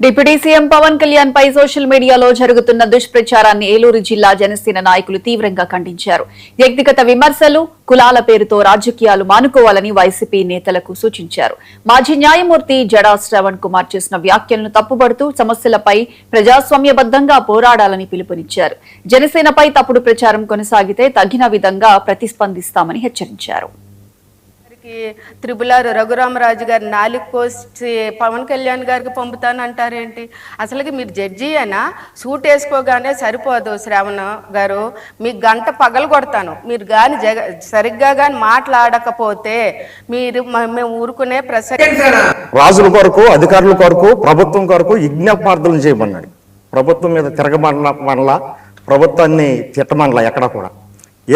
Deputy CM Pawan Kalyan పై social మీడియాలో జరుగుతున్న దుష్ప్రచారాన్ని ఏలూరు జిల్లా జనసేన నాయకులు తీవ్రంగా ఖండించారు. వ్యక్తిగత విమర్శలు, కులాల పేరుతో రాజకీయాలు మానుకోవాలని వైసీపీ నేతలకు సూచించారు. మాజీ న్యాయమూర్తి జడా శ్రవణ్ కుమార్ చేసిన వ్యాఖ్యలను తప్పుబడుతూ సమస్యలపై ప్రజాస్వామ్యబద్దంగా పోరాడాలని పిలుపునిచ్చారు. జనసేనపై తప్పుడు ప్రచారం కొనసాగితే తగిన విధంగా ప్రతిస్పందిస్తామని హెచ్చరించారు. త్రిపులారు రఘురామరాజు గారు 4 కోసి పవన్ కళ్యాణ్ గారికి పంపుతానంటారేంటి? అసలుకి మీరు జడ్జి అయినా సూట్ వేసుకోగానే సరిపోదు. శ్రావణ గారు, మీ గంట పగలు కొడతాను. మీరు కానీ సరిగ్గా కానీ మాట్లాడకపోతే మేము ఊరుకునే ప్రసక్తి. రాజుల కొరకు, అధికారుల కొరకు, ప్రభుత్వం కొరకు యజ్ఞపార్థనలు చేయమన్నాడు. ప్రభుత్వం మీద తిరగమనలా, ప్రభుత్వాన్ని తిట్టమనలా. ఎక్కడ కూడా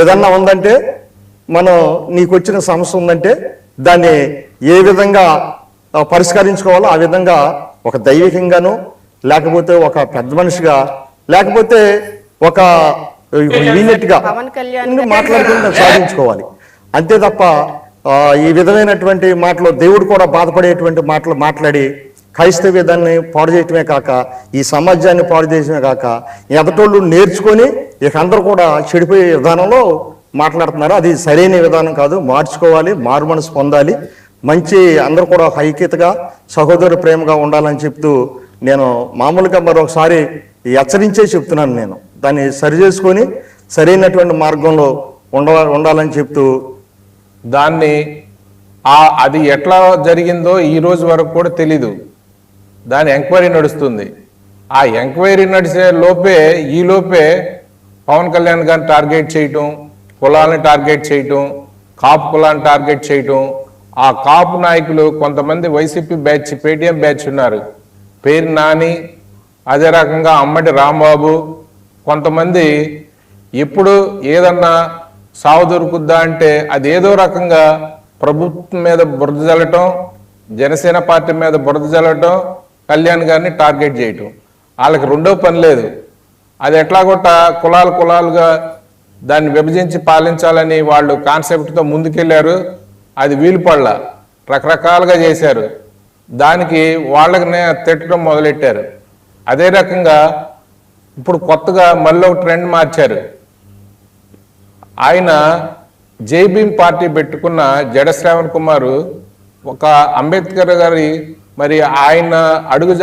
ఏదన్నా ఉందంటే, మనం నీకు వచ్చిన సమస్య ఉందంటే దాన్ని ఏ విధంగా పరిష్కరించుకోవాలో ఆ విధంగా ఒక దైవికంగాను, లేకపోతే ఒక పెద్ద మనిషిగా, లేకపోతే ఒక యూనిట్గా మాట్లాడుకుని సాధించుకోవాలి. అంతే తప్ప ఈ విధమైనటువంటి మాటలు, దేవుడు కూడా బాధపడేటువంటి మాటలు మాట్లాడి క్రైస్తవ్యాన్ని పాడు చేయటమే కాక, ఈ సమాజాన్ని పాడు చేయటమే కాక, ఎదటోళ్ళు నేర్చుకొని ఇక అందరూ కూడా చెడిపోయే విధానంలో మాట్లాడుతున్నారు. అది సరైన విధానం కాదు. మార్చుకోవాలి, మారు మనసు పొందాలి, మంచి అందరూ కూడా ఐక్యతగా, సహోదర ప్రేమగా ఉండాలని చెప్తూ నేను మామూలుగా మరొకసారి హెచ్చరించే చెప్తున్నాను. నేను దాన్ని సరి చేసుకొని సరైనటువంటి మార్గంలో ఉండాలని చెప్తూ దాన్ని అది ఎట్లా జరిగిందో ఈ రోజు వరకు కూడా తెలీదు. దాని ఎంక్వైరీ నడుస్తుంది. ఆ ఎంక్వైరీ నడిచే లోపే పవన్ కళ్యాణ్ గారిని టార్గెట్ చేయటం, కులాలను టార్గెట్ చేయటం, కాపు కులాన్ని టార్గెట్ చేయటం. ఆ కాపు నాయకులు కొంతమంది వైసీపీ బ్యాచ్, పేటీఎం బ్యాచ్ ఉన్నారు. పేరు నాని, అదే రకంగా అమ్మటి రాంబాబు, కొంతమంది ఎప్పుడు ఏదన్నా సావు దొరుకుద్దా అంటే అది ఏదో రకంగా ప్రభుత్వం మీద బురద జల్లటం, జనసేన పార్టీ మీద బురద జల్లటం, కళ్యాణ్ గారిని టార్గెట్ చేయటం. వాళ్ళకి రెండో పని లేదు. అది ఎట్లా కొట్ట కులాలుగా దాన్ని విభజించి పాలించాలని వాళ్ళు కాన్సెప్ట్తో ముందుకెళ్ళారు. అది వీలుపడల, రకరకాలుగా చేశారు. దానికి వాళ్ళకి తిట్టడం మొదలెట్టారు. అదే రకంగా ఇప్పుడు కొత్తగా మళ్ళీ ఒక ట్రెండ్ మార్చారు. ఆయన జై భీమ్ పార్టీ పెట్టుకున్న జడ శ్రావణ్ కుమార్ ఒక అంబేద్కర్ గారి మరి ఆయన అడుగు